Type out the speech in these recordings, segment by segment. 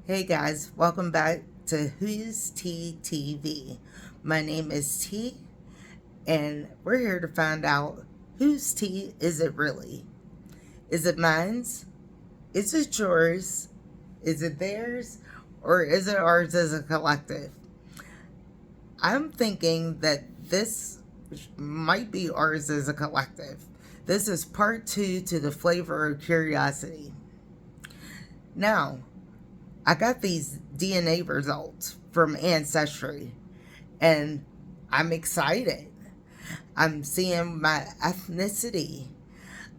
Hey guys, welcome back to Who's Tea TV. My name is T, and we're here to find out whose tea is it really? Is it mine's? Is it yours? Is it theirs? Or is it ours as a collective? I'm thinking that this might be ours as a collective. This is part two to the flavor of curiosity. Now, I got these DNA results from Ancestry, and I'm excited. I'm seeing my ethnicity.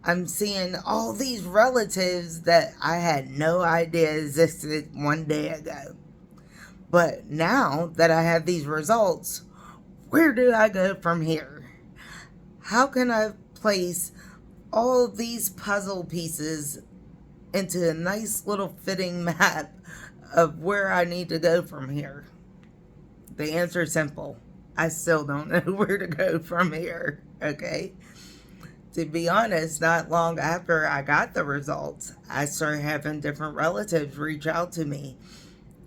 I'm seeing all these relatives that I had no idea existed one day ago. But now that I have these results, where do I go from here? How can I place all these puzzle pieces into a nice little fitting map of where I need to go from here? The answer is simple. I still don't know where to go from here, okay? To be honest, not long after I got the results, I started having different relatives reach out to me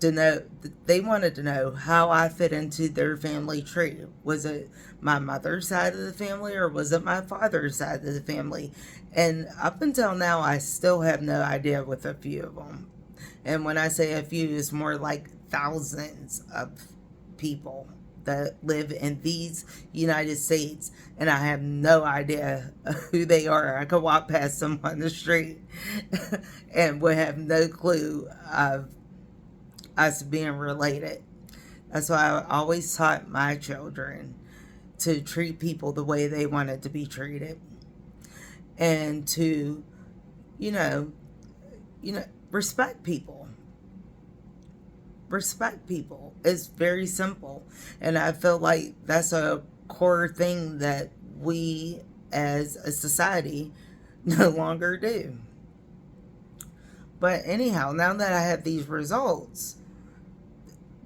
to know. They wanted to know how I fit into their family tree. Was it my mother's side of the family or was it my father's side of the family? And up until now, I still have no idea with a few of them. And when I say a few, it's more like thousands of people that live in these United States, and I have no idea who they are. I could walk past them on the street and would have no clue of us being related. That's why I always taught my children to treat people the way they wanted to be treated, and to, you know, respect people. Respect people. It's very simple. And I feel like that's a core thing that we as a society no longer do. But anyhow, now that I have these results,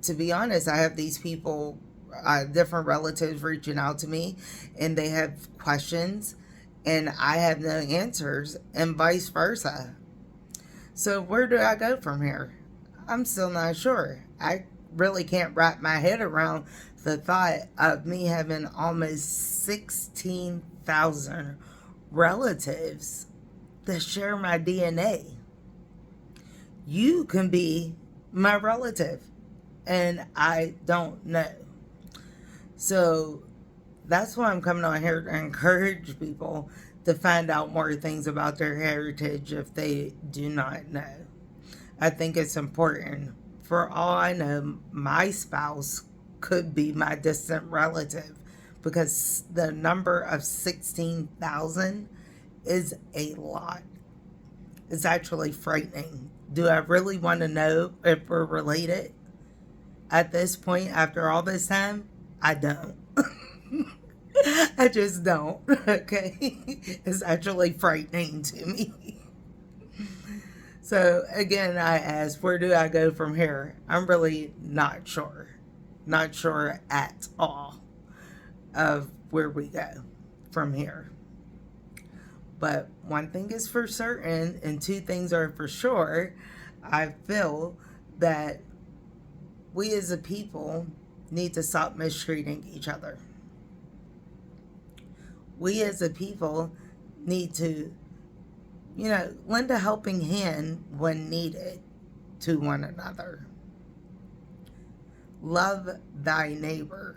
to be honest, I have these people, different relatives reaching out to me, and they have questions, and I have no answers, and vice versa. So, where do I go from here? I'm still not sure. I really can't wrap my head around the thought of me having almost 16,000 relatives that share my DNA. You can be my relative, and I don't know. So that's why I'm coming on here to encourage people to find out more things about their heritage if they do not know. I think it's important. For all I know, my spouse could be my distant relative because the number of 16,000 is a lot. It's actually frightening. Do I really want to know if we're related? At this point, after all this time, I don't. I just don't. Okay. It's actually frightening to me. So again, I ask, where do I go from here? I'm really not sure. Not sure at all of where we go from here. But one thing is for certain, and two things are for sure. I feel that we as a people need to stop mistreating each other. We as a people need to, lend a helping hand when needed to one another. Love thy neighbor.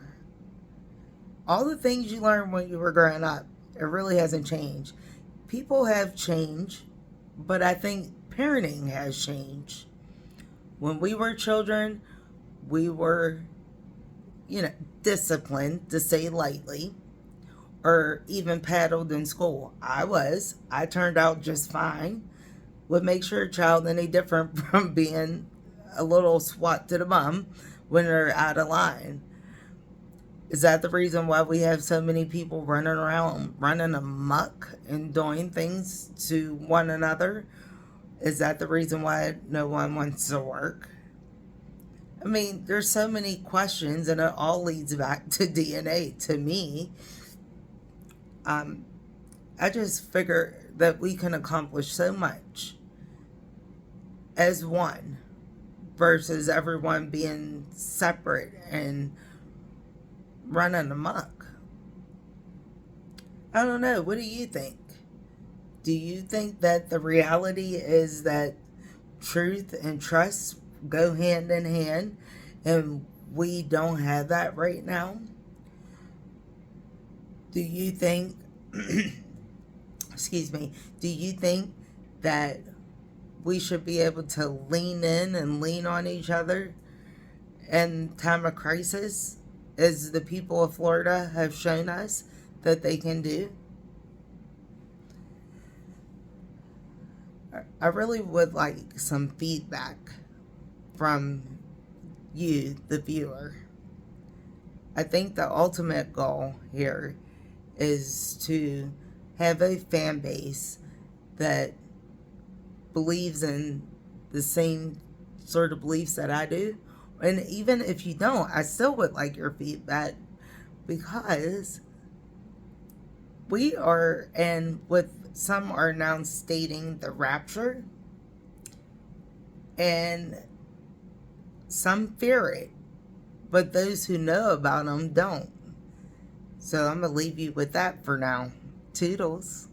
All the things you learned when you were growing up, it really hasn't changed. People have changed, but I think parenting has changed. When we were children, we were, you know, disciplined, to say lightly, or even paddled in school. I turned out just fine. What makes your child any different from being a little swat to the bum when they're out of line? Is that the reason why we have so many people running around, running amok and doing things to one another? Is that the reason why no one wants to work? I mean, there's so many questions, and it all leads back to DNA to me. Um, I just figure that we can accomplish so much as one versus everyone being separate and running amok. I don't know. What do you think? Do you think that the reality is that truth and trust go hand in hand and we don't have that right now? Do you think, excuse me, do you think that we should be able to lean in and lean on each other in time of crisis, as the people of Florida have shown us that they can do? I really would like some feedback from you, the viewer. I think the ultimate goal here is to have a fan base that believes in the same sort of beliefs that I do. And even if you don't, I still would like your feedback, because we are, and with some are now stating the rapture, and some fear it, but those who know about them don't. So I'm going to leave you with that for now. Toodles.